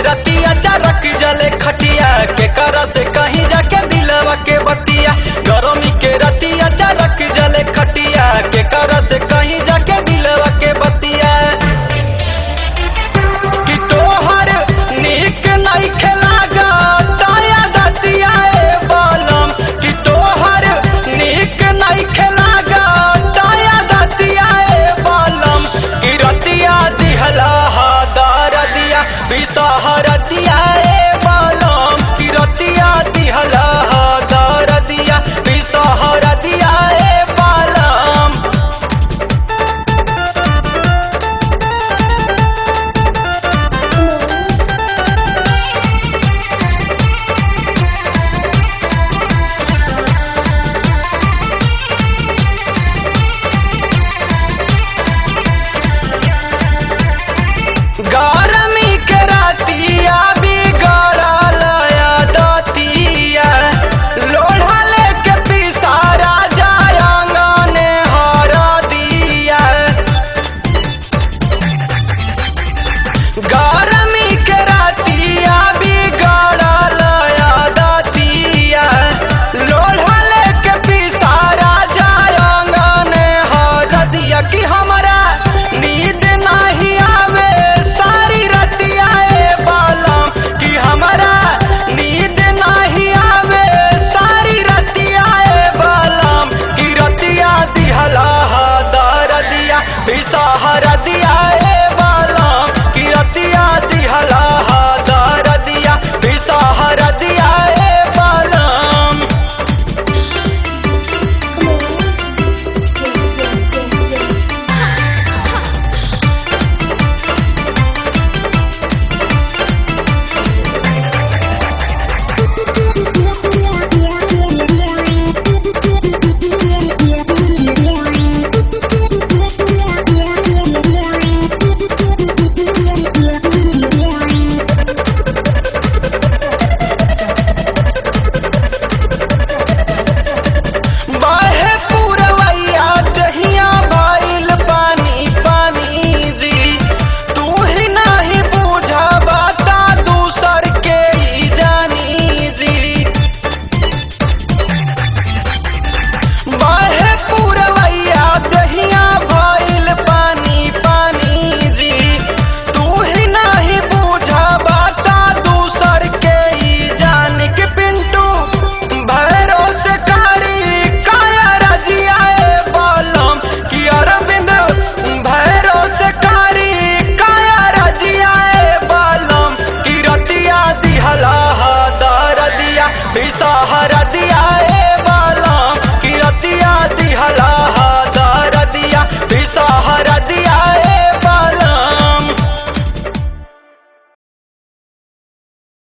रतिया चरक जले खटिया के करा से कहीं जाके दिलवा के बतिया। गरमी के रतिया चरक जले खटिया के करा से कहीं जाके दिलवा के बतिया। कि तोहर नीक नहीं खेलागा ताया दतिया बलम। कि तोहर नीक नहीं खेलागा ताया दतिया बलम। कि रतिया दिहला दरदिया बिसहर दिया बलम। कि रतिया दिहला दरदिया बिसहर दिया बलम। गरमी के रातिया बिगड़ल दतिया लोढ़ा लेके पिसारा जाय अंगने हरदिया। गरमी के रातिया बिगड़ल दतिया लोढ़ा लेके पिसारा जाय अंगने हरदिया। कि हमरा नींद नहीं आवे सारी रतिया बलम। कि हमरा नींद नहीं आवे सारी रतिया बलम। कि रतिया दिहला दरदिया बिसहर दिया बलम। कि रतिया दिहला दरदिया बिसहर दिया बलम। बाहे पुरवैया दहिया भइल पानी पानी जी। तू ही नहीं बुझबा ता दूसर के ही जानी जी। बाहे पुरवैया दहिया भइल पानी पानी जी। तू ही नहीं बुझबा ता दूसर के ही जानी। के पिंटू भैरो से कारी काया रजिया बलम। कि अरविंद भैरो से कारी काया रजिया बलम। कि रतिया दिहला दरदिया बिसहर दिया